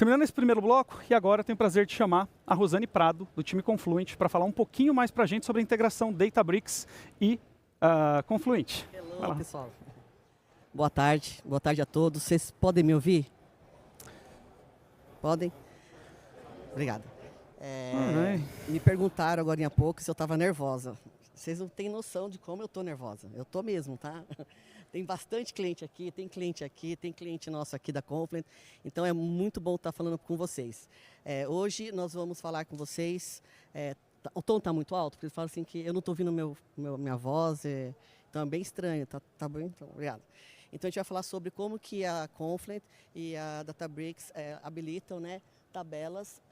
Terminando esse primeiro bloco, e agora eu tenho o prazer de chamar a Rosane Prado, do time Confluent, para falar um pouquinho mais para a gente sobre a integração Databricks e Confluent. Olá, pessoal. Boa tarde a todos. Vocês podem me ouvir? Podem? Obrigado. Me perguntaram agora há pouco se eu estava nervosa. Vocês não têm noção de como eu estou nervosa. Eu estou mesmo, tá? Tem bastante cliente aqui, tem cliente nosso aqui da Confluent. Então é muito bom estar falando com vocês. Hoje nós vamos falar com vocês. O tom está muito alto, porque eles falam assim que eu não estou ouvindo minha voz. Então é bem estranho, tá bem? Então, obrigado. Então a gente vai falar sobre como que a Confluent e a Databricks habilitam, né, tabelas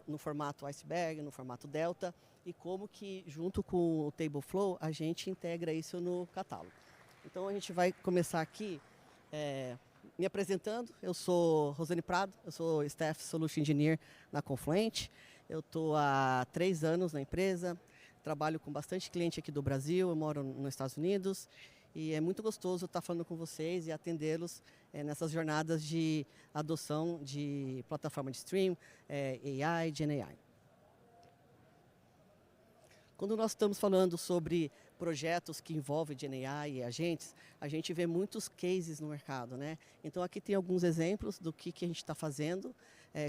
no formato iceberg, no formato delta, e como que junto com o Tableflow a gente integra isso no catálogo. Então a gente vai começar aqui me apresentando. Eu sou Rosane Prado, eu sou Staff Solution Engineer na Confluent. Eu estou há 3 anos na empresa, trabalho com bastante cliente aqui do Brasil, eu moro nos Estados Unidos. E é muito gostoso estar falando com vocês e atendê-los nessas jornadas de adoção de plataforma de stream, AI, GenAI. Quando nós estamos falando sobre projetos que envolvem GenAI e agentes, a gente vê muitos cases no mercado, né? Então aqui tem alguns exemplos do que a gente está fazendo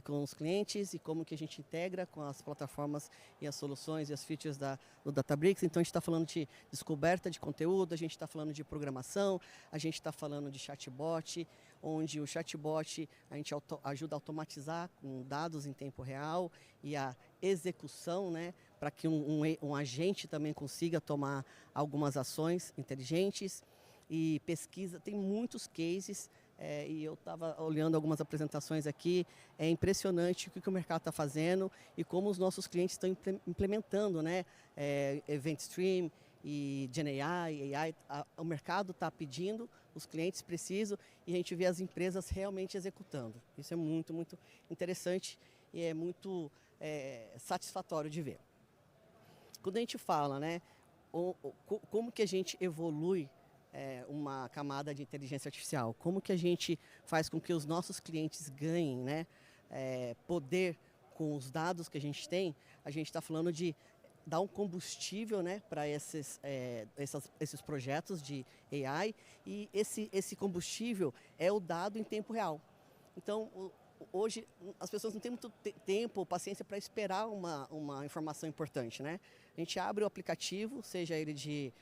com os clientes e como que a gente integra com as plataformas e as soluções e as features do Databricks. Então a gente está falando de descoberta de conteúdo, a gente está falando de programação, a gente está falando de chatbot, onde o chatbot a gente ajuda a automatizar com dados em tempo real e a execução, né, para que um agente também consiga tomar algumas ações inteligentes. E pesquisa, tem muitos cases, e eu estava olhando algumas apresentações aqui. É impressionante o que o mercado está fazendo e como os nossos clientes estão implementando, né, Event Stream e GenAI, AI. O mercado está pedindo, os clientes precisam, e a gente vê as empresas realmente executando. Isso é muito, muito interessante e é muito satisfatório de ver. Quando a gente fala, né, como que a gente evolui uma camada de inteligência artificial, como que a gente faz com que os nossos clientes ganhem, né, poder com os dados que a gente tem, a gente está falando de dar um combustível, né, para esses projetos de AI, e esse combustível é o dado em tempo real. Então, hoje as pessoas não têm muito tempo ou paciência para esperar uma informação importante, né? A gente abre o aplicativo, seja ele de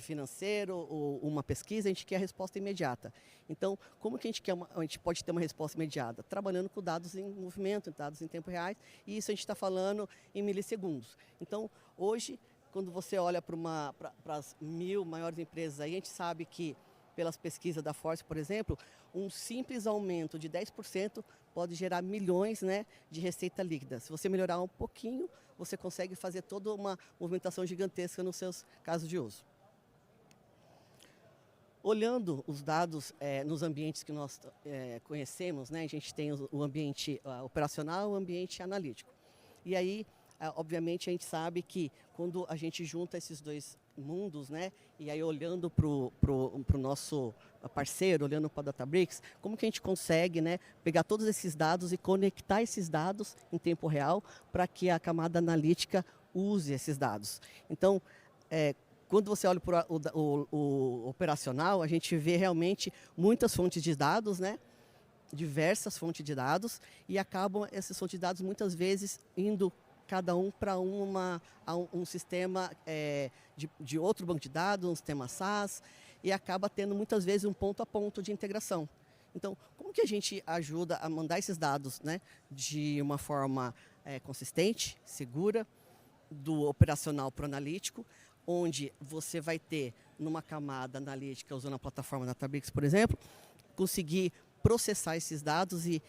financeiro ou uma pesquisa, a gente quer a resposta imediata. Então, como que a gente pode ter uma resposta imediata? Trabalhando com dados em movimento, dados em tempo real, e isso a gente está falando em milissegundos. Então, hoje, quando você olha para as 1000 maiores empresas aí, a gente sabe que, pelas pesquisas da Force, por exemplo, um simples aumento de 10% pode gerar milhões, né, de receita líquida. Se você melhorar um pouquinho, você consegue fazer toda uma movimentação gigantesca nos seus casos de uso. Olhando os dados nos ambientes que nós conhecemos, né, a gente tem o ambiente operacional e o ambiente analítico. E aí, obviamente, a gente sabe que quando a gente junta esses dois mundos, né, e aí olhando para o nosso parceiro, olhando para a Databricks, como que a gente consegue, né, pegar todos esses dados e conectar esses dados em tempo real para que a camada analítica use esses dados. Então, quando você olha para o operacional, a gente vê realmente muitas fontes de dados, né, diversas fontes de dados, e acabam essas fontes de dados muitas vezes indo cada um para um sistema de outro banco de dados, um sistema SaaS, e acaba tendo muitas vezes um ponto a ponto de integração. Então, como que a gente ajuda a mandar esses dados, né, de uma forma consistente, segura, do operacional para o analítico, onde você vai ter, numa camada analítica, usando a plataforma Databricks, por exemplo, conseguir processar esses dados e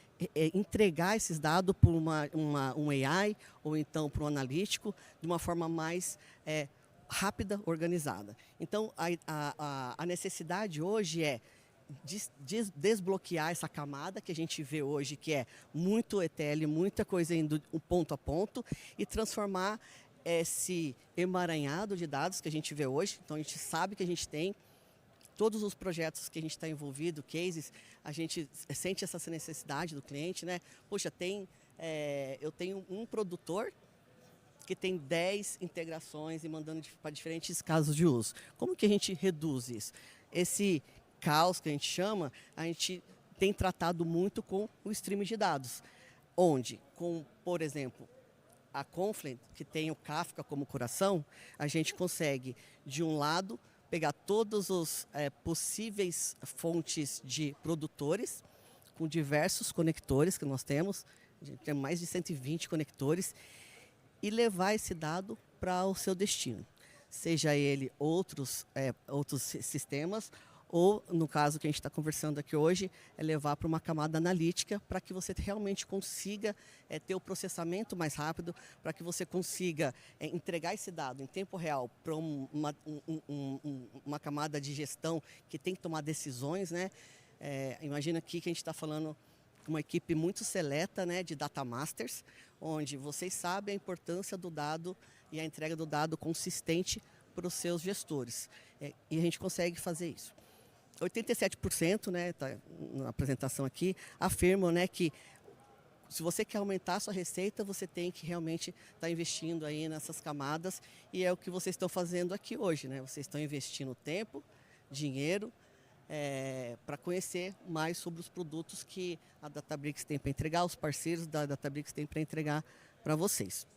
entregar esses dados para um AI ou então para um analítico de uma forma mais rápida, organizada. Então, a necessidade hoje é desbloquear essa camada que a gente vê hoje, que é muito ETL, muita coisa indo ponto a ponto, e transformar esse emaranhado de dados que a gente vê hoje. Então, a gente sabe que a gente tem todos os projetos que a gente está envolvido, cases, a gente sente essa necessidade do cliente, né? Poxa, eu tenho um produtor que tem 10 integrações e mandando para diferentes casos de uso. Como que a gente reduz isso? Esse caos que a gente chama, a gente tem tratado muito com o stream de dados, onde, por exemplo, a Confluent, que tem o Kafka como coração, a gente consegue, de um lado, pegar todos os possíveis fontes de produtores, com diversos conectores que nós temos, a gente tem mais de 120 conectores, e levar esse dado para o seu destino. Seja ele outros sistemas, ou, no caso que a gente está conversando aqui hoje, é levar para uma camada analítica para que você realmente consiga ter o processamento mais rápido, para que você consiga entregar esse dado em tempo real para uma camada de gestão que tem que tomar decisões, né? Imagina aqui que a gente está falando com uma equipe muito seleta, né, de data masters, onde vocês sabem a importância do dado e a entrega do dado consistente para os seus gestores. E a gente consegue fazer isso. 87%, né, tá na apresentação aqui, afirmam, né, que se você quer aumentar a sua receita, você tem que realmente estar investindo aí nessas camadas, e é o que vocês estão fazendo aqui hoje, né? Vocês estão investindo tempo, dinheiro, para conhecer mais sobre os produtos que a Databricks tem para entregar, os parceiros da Databricks têm para entregar para vocês.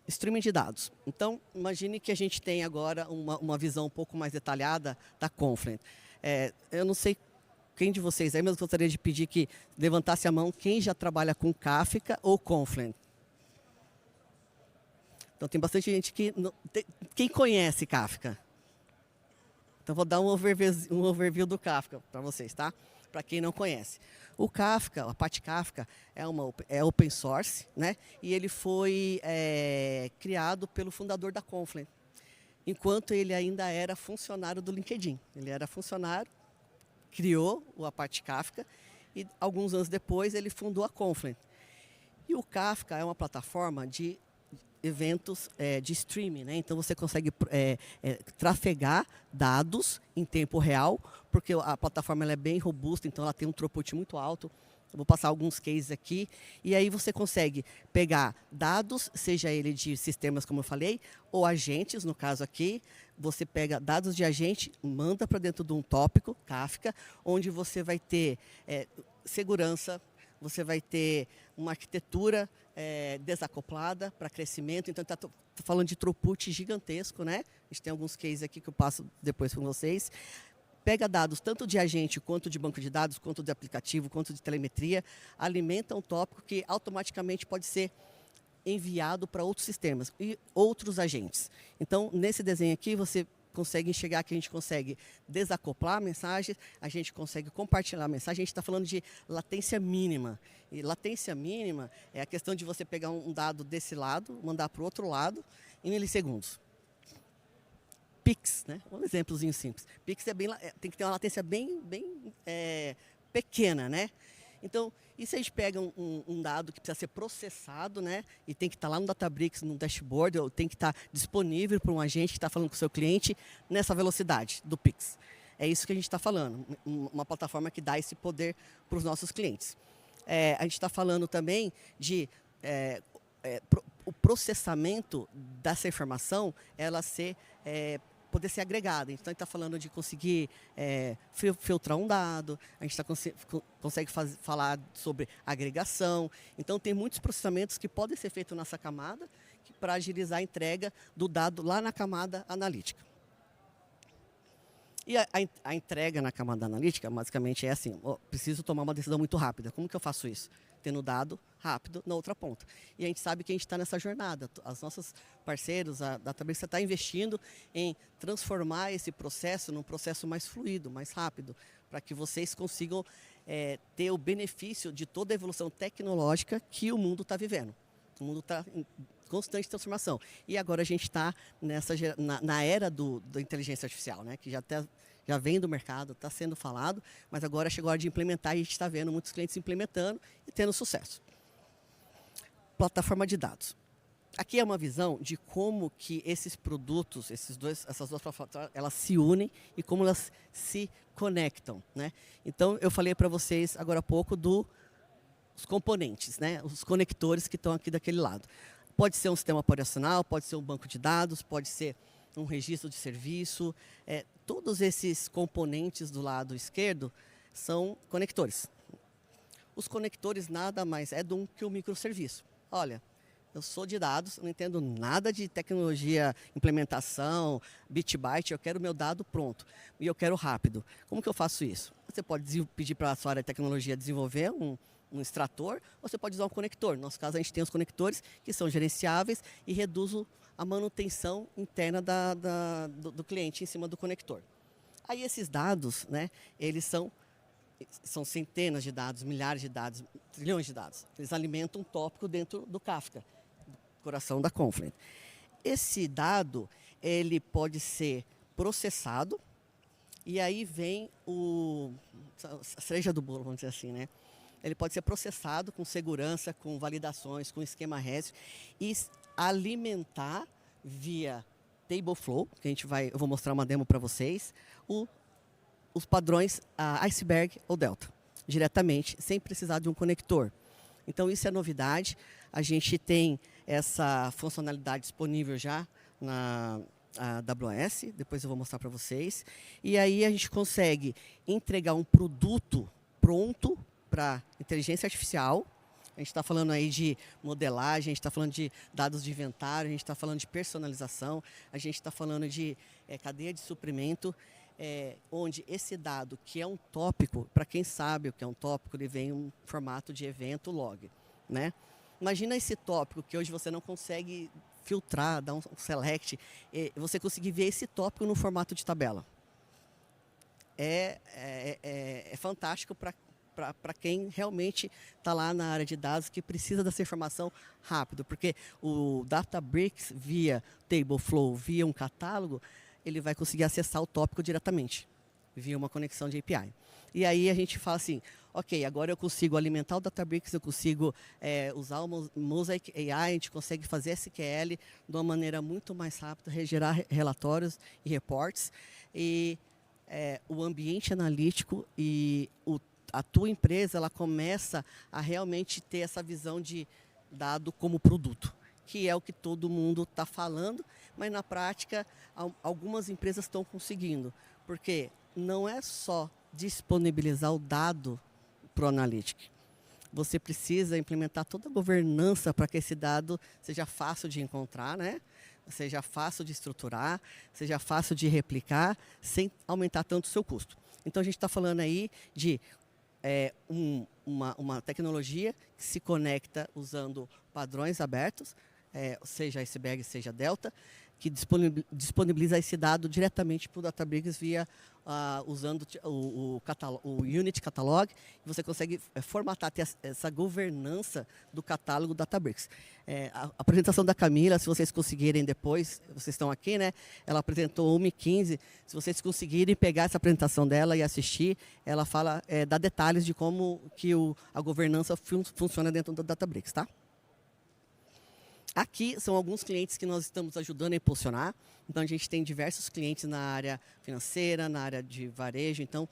Streaming de dados. Então, imagine que a gente tem agora uma visão um pouco mais detalhada da Confluent. Eu não sei quem de vocês aí, mas eu gostaria de pedir que levantasse a mão quem já trabalha com Kafka ou Confluent. Então, tem bastante gente que... Quem conhece Kafka? Então, vou dar um overview do Kafka para vocês, tá? Para quem não conhece. O Kafka, a parte Kafka, é open source, né? E ele foi criado pelo fundador da Confluent, enquanto ele ainda era funcionário do LinkedIn. Ele era funcionário, criou a parte Kafka e alguns anos depois ele fundou a Confluent. E o Kafka é uma plataforma de eventos de streaming, né? Então você consegue trafegar dados em tempo real, porque a plataforma ela é bem robusta, então ela tem um throughput muito alto. Eu vou passar alguns cases aqui, e aí você consegue pegar dados, seja ele de sistemas, como eu falei, ou agentes, no caso aqui, você pega dados de agente, manda para dentro de um tópico, Kafka, onde você vai ter segurança, você vai ter uma arquitetura desacoplada para crescimento. Então, está falando de throughput gigantesco, né? A gente tem alguns cases aqui que eu passo depois com vocês. Pega dados tanto de agente, quanto de banco de dados, quanto de aplicativo, quanto de telemetria, alimenta um tópico que automaticamente pode ser enviado para outros sistemas e outros agentes. Então, nesse desenho aqui, você consegue enxergar que a gente consegue desacoplar a mensagem, a gente consegue compartilhar a mensagem, a gente está falando de latência mínima. E latência mínima é a questão de você pegar um dado desse lado, mandar para o outro lado em milissegundos. Pix, né? Um exemplozinho simples. Pix tem que ter uma latência bem pequena, né? Então, e se a gente pega um dado que precisa ser processado, né, e tem que estar lá no Databricks, no dashboard, ou tem que estar disponível para um agente que está falando com o seu cliente nessa velocidade do Pix. É isso que a gente está falando, uma plataforma que dá esse poder para os nossos clientes. A gente está falando também de o processamento dessa informação, ela poder ser agregada. Então, a gente está falando de conseguir filtrar um dado, a gente consegue falar sobre agregação. Então, tem muitos processamentos que podem ser feitos nessa camada para agilizar a entrega do dado lá na camada analítica. E a entrega na camada analítica, basicamente, é assim, preciso tomar uma decisão muito rápida. Como que eu faço isso? Tendo dado rápido na outra ponta. E a gente sabe que a gente está nessa jornada. Os nossos parceiros, a Databricks está investindo em transformar esse processo num processo mais fluido, mais rápido, para que vocês consigam ter o benefício de toda a evolução tecnológica que o mundo está vivendo. O mundo está em constante transformação. E agora a gente está na era da inteligência artificial, né? Que já vem do mercado, está sendo falado, mas agora chegou a hora de implementar e a gente está vendo muitos clientes implementando e tendo sucesso. Plataforma de dados. Aqui é uma visão de como que esses produtos, essas duas plataformas, elas se unem e como elas se conectam, né? Então, eu falei para vocês agora há pouco dos componentes, né? Os conectores que estão aqui daquele lado. Pode ser um sistema operacional, pode ser um banco de dados, pode ser um registro de serviço. Todos esses componentes do lado esquerdo são conectores. Os conectores nada mais é do que um microserviço. Olha, eu sou de dados, não entendo nada de tecnologia, implementação, bit byte, eu quero meu dado pronto e eu quero rápido. Como que eu faço isso? Você pode pedir para a sua área de tecnologia desenvolver um extrator, ou você pode usar um conector. No nosso caso, a gente tem os conectores que são gerenciáveis e reduz a manutenção interna do cliente em cima do conector. Aí esses dados, né, eles são centenas de dados, milhares de dados, trilhões de dados. Eles alimentam um tópico dentro do Kafka, do coração da Confluent. Esse dado, ele pode ser processado, e aí vem a cereja do bolo, vamos dizer assim, né? Ele pode ser processado com segurança, com validações, com esquema REST e alimentar via Tableflow, que eu vou mostrar uma demo para vocês, os padrões Iceberg ou Delta, diretamente, sem precisar de um conector. Então, isso é novidade. A gente tem essa funcionalidade disponível já na AWS, depois eu vou mostrar para vocês. E aí a gente consegue entregar um produto pronto para inteligência artificial. A gente está falando aí de modelagem, a gente está falando de dados de inventário, a gente está falando de personalização, a gente está falando de cadeia de suprimento, onde esse dado, que é um tópico, para quem sabe o que é um tópico, ele vem em um formato de evento log, né? Imagina esse tópico que hoje você não consegue filtrar, dar um select, você conseguir ver esse tópico no formato de tabela. É fantástico para quem realmente está lá na área de dados, que precisa dessa informação rápido, porque o Databricks, via Tableflow, via um catálogo, ele vai conseguir acessar o tópico diretamente, via uma conexão de API. E aí a gente fala assim, ok, agora eu consigo alimentar o Databricks, eu consigo usar o Mosaic AI, a gente consegue fazer SQL de uma maneira muito mais rápida, gerar relatórios e reports, e o ambiente analítico e a tua empresa, ela começa a realmente ter essa visão de dado como produto, que é o que todo mundo está falando, mas na prática algumas empresas estão conseguindo, porque não é só disponibilizar o dado para o Analytics. Você precisa implementar toda a governança para que esse dado seja fácil de encontrar, né? Seja fácil de estruturar, seja fácil de replicar, sem aumentar tanto o seu custo. Então, a gente está falando aí de uma tecnologia que se conecta usando padrões abertos, seja Iceberg, seja Delta, que disponibiliza esse dado diretamente para o Databricks via usando o Unit Catalog, e você consegue formatar, ter essa governança do catálogo Databricks. A apresentação da Camila, se vocês conseguirem depois, vocês estão aqui, né? Ela apresentou 1h15, se vocês conseguirem pegar essa apresentação dela e assistir, ela fala, dá detalhes de como que a governança funciona dentro do Databricks, tá? Aqui são alguns clientes que nós estamos ajudando a impulsionar. Então, a gente tem diversos clientes na área financeira, na área de varejo. Então,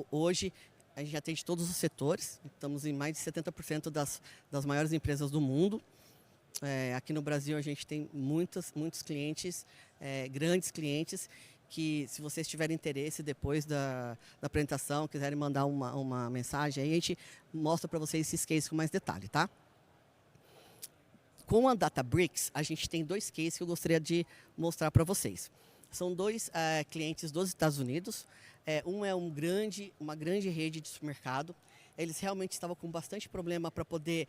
hoje, a gente atende todos os setores. Estamos em mais de 70% das maiores empresas do mundo. Aqui no Brasil, a gente tem muitos clientes, grandes clientes, que se vocês tiverem interesse depois da apresentação, quiserem mandar uma mensagem, aí a gente mostra para vocês esses cases com mais detalhe, tá? Com a Databricks, a gente tem 2 cases que eu gostaria de mostrar para vocês. São 2 clientes dos Estados Unidos. Um é uma grande rede de supermercado. Eles realmente estavam com bastante problema para poder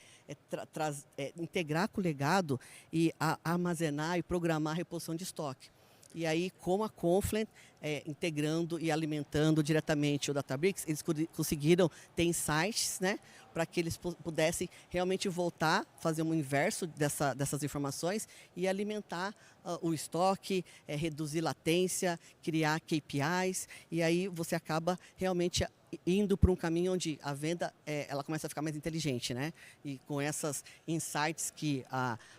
integrar com o legado e armazenar e programar a reposição de estoque. E aí, com a Confluent, integrando e alimentando diretamente o Databricks, eles conseguiram ter insights, né, para que eles pudessem realmente voltar, fazer um inverso dessas informações e alimentar o estoque, reduzir latência, criar KPIs, e aí você acaba realmente indo para um caminho onde a venda ela começa a ficar mais inteligente, né? E com essas insights que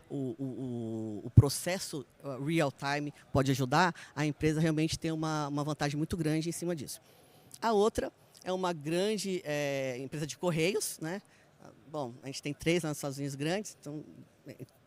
o processo real time pode ajudar, a empresa realmente tem uma vantagem muito grande em cima disso. A outra é uma grande empresa de correios, né? Bom, a gente tem 3 lá nos Estados Unidos grandes, então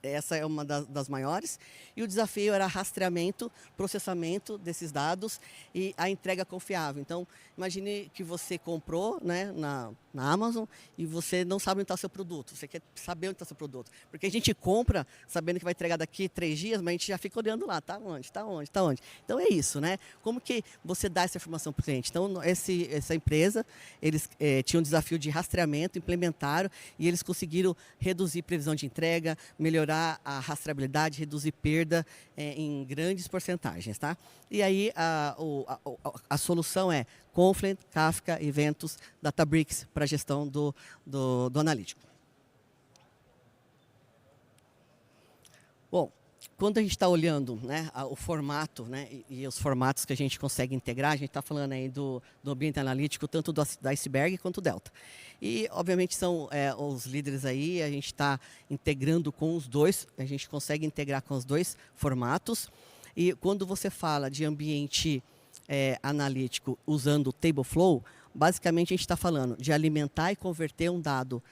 essa é uma das maiores. E o desafio era rastreamento, processamento desses dados e a entrega confiável. Então, imagine que você comprou, né, na Amazon e você não sabe onde está o seu produto. Você quer saber onde está o seu produto. Porque a gente compra sabendo que vai entregar daqui 3 dias, mas a gente já fica olhando lá. Está onde? Está onde? Está onde? Então, é isso, né? Como que você dá essa informação para o cliente? Então, essa empresa, eles tinham um desafio de rastreamento, implementaram e eles conseguiram reduzir previsão de entrega, melhorar a rastreabilidade, reduzir perda em grandes porcentagens, tá? E aí a solução é Confluent, Kafka, Eventos, Databricks para a gestão do analítico. Bom, quando a gente está olhando, né, o formato, né, e os formatos que a gente consegue integrar, a gente está falando aí do ambiente analítico, tanto do Iceberg quanto do Delta. E, obviamente, são os líderes aí, a gente está integrando com os dois, a gente consegue integrar com os dois formatos. E quando você fala de ambiente analítico usando o Tableflow, basicamente a gente está falando de alimentar e converter um dado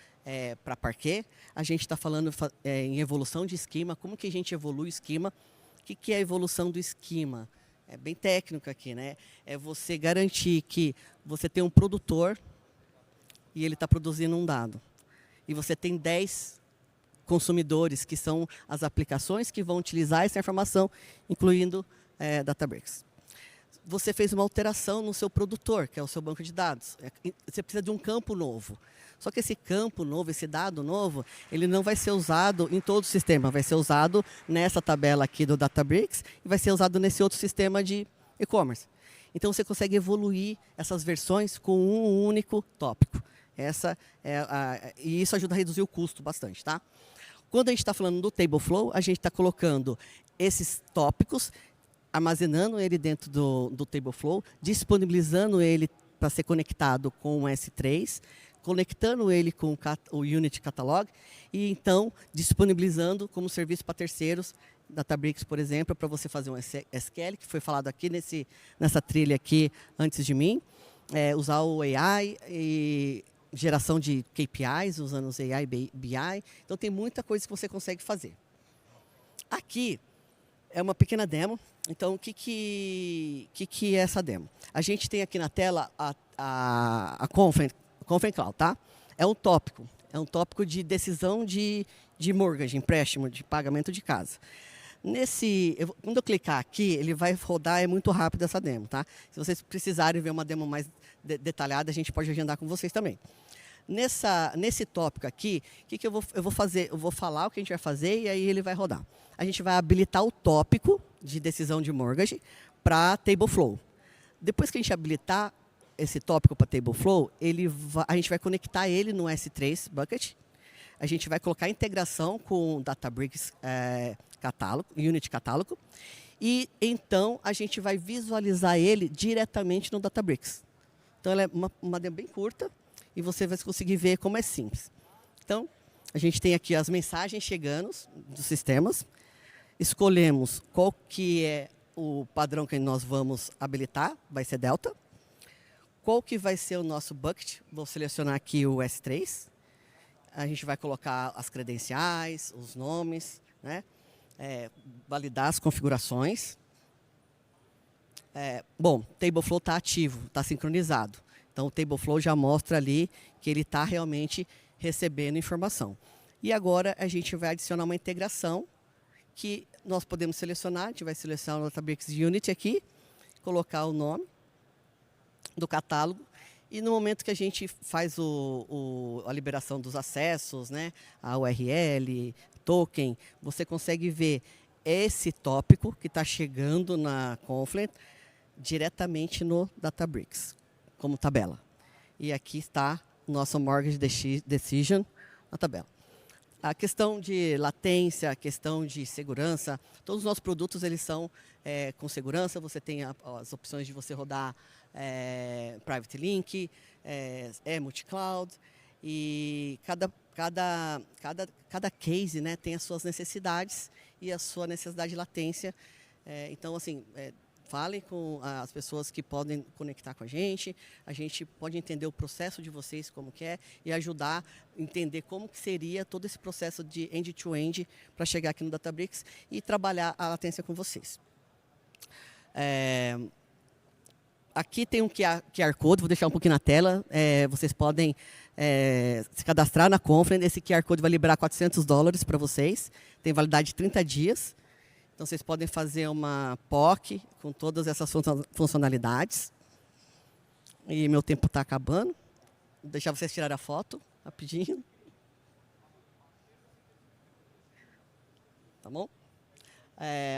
para Parquet. A gente está falando em evolução de esquema, como que a gente evolui o esquema, o que é a evolução do esquema. É bem técnico aqui, né? É você garantir que você tem um produtor e ele está produzindo um dado. E você tem 10 consumidores, que são as aplicações que vão utilizar essa informação, incluindo Databricks. Você fez uma alteração no seu produtor, que é o seu banco de dados. Você precisa de um campo novo. Só que esse campo novo, esse dado novo, ele não vai ser usado em todo o sistema. Vai ser usado nessa tabela aqui do Databricks e vai ser usado nesse outro sistema de e-commerce. Então, você consegue evoluir essas versões com um único tópico. E isso ajuda a reduzir o custo bastante, tá? Quando a gente está falando do Tableflow, a gente está colocando esses tópicos, armazenando ele dentro do Tableflow, disponibilizando ele para ser conectado com o S3, conectando ele com o Unity Catalog e, então, disponibilizando como serviço para terceiros, Databricks, por exemplo, para você fazer um SQL, que foi falado aqui nessa trilha aqui antes de mim, usar o AI e geração de KPIs, usando os AI BI. Então, tem muita coisa que você consegue fazer. Aqui é uma pequena demo. Então, o que é essa demo? A gente tem aqui na tela a Confluent Cloud, tá? É um tópico de decisão de mortgage, empréstimo, de pagamento de casa. Quando eu clicar aqui, ele vai rodar, é muito rápido essa demo, tá? Se vocês precisarem ver uma demo mais detalhada, a gente pode agendar com vocês também. Nesse tópico aqui, o que eu vou fazer? Eu vou falar o que a gente vai fazer e aí ele vai rodar. A gente vai habilitar o tópico de decisão de mortgage para Tableflow. Depois que a gente habilitar esse tópico para Tableflow, a gente vai conectar ele no S3 Bucket. A gente vai colocar a integração com o Databricks catálogo, Unity Catálogo. E, então, a gente vai visualizar ele diretamente no Databricks. Então, ela é uma demo bem curta e você vai conseguir ver como é simples. Então, a gente tem aqui as mensagens chegando dos sistemas. Escolhemos qual que é o padrão que nós vamos habilitar, vai ser Delta. Qual que vai ser o nosso bucket? Vou selecionar aqui o S3. A gente vai colocar as credenciais, os nomes, né? Validar as configurações. Bom, o Tableflow está ativo, está sincronizado. Então, o Tableflow já mostra ali que ele está realmente recebendo informação. E agora, a gente vai adicionar uma integração que nós podemos selecionar. A gente vai selecionar o Databricks Unity aqui, colocar o nome do catálogo. E no momento que a gente faz a liberação dos acessos, né, a URL, token, você consegue ver esse tópico que está chegando na Confluent diretamente no Databricks, como tabela. E aqui está o nosso Mortgage Decision na tabela. A questão de latência, a questão de segurança, todos os nossos produtos eles são com segurança. Você tem as opções de você rodar Private Link, é multi-cloud, e cada case, né, tem as suas necessidades e a sua necessidade de latência. Então, assim, falem com as pessoas que podem conectar com a gente pode entender o processo de vocês, como que é, e ajudar a entender como que seria todo esse processo de end-to-end para chegar aqui no Databricks e trabalhar a latência com vocês. Aqui tem um QR Code, vou deixar um pouquinho na tela, vocês podem se cadastrar na Confluent, esse QR Code vai liberar $400 para vocês, tem validade de 30 dias. Então, vocês podem fazer uma POC com todas essas funcionalidades. E meu tempo está acabando. Vou deixar vocês tirarem a foto, rapidinho. Tá bom?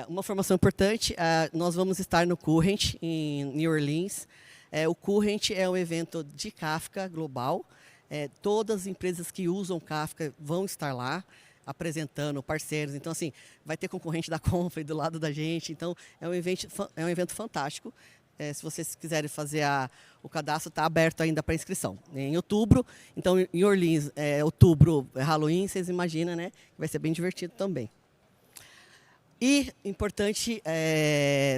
Uma informação importante, nós vamos estar no Current, em New Orleans. O Current é um evento de Kafka global. Todas as empresas que usam Kafka vão estar lá, apresentando parceiros. Então, assim, vai ter concorrente da Confluent do lado da gente. Então, é um evento fantástico. Se vocês quiserem fazer o cadastro, está aberto ainda para inscrição. Em outubro, então, em Orleans, outubro é Halloween, vocês imaginam, né? Vai ser bem divertido também. E, importante,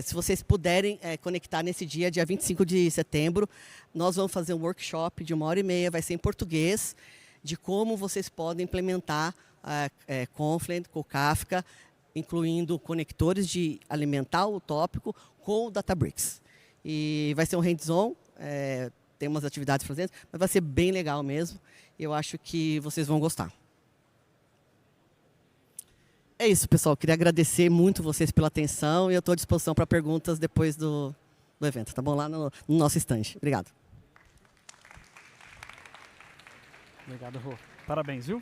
se vocês puderem conectar nesse dia 25 de setembro, nós vamos fazer um workshop de 1h30, vai ser em português, de como vocês podem implementar Confluent com Kafka, incluindo conectores de alimentar o tópico com o Databricks. E vai ser um hands-on, tem umas atividades presentes, mas vai ser bem legal mesmo. Eu acho que vocês vão gostar. É isso, pessoal. Queria agradecer muito vocês pela atenção e eu estou à disposição para perguntas depois do evento, tá bom? Lá no nosso stand. Obrigado. Obrigado, Rô. Parabéns, viu?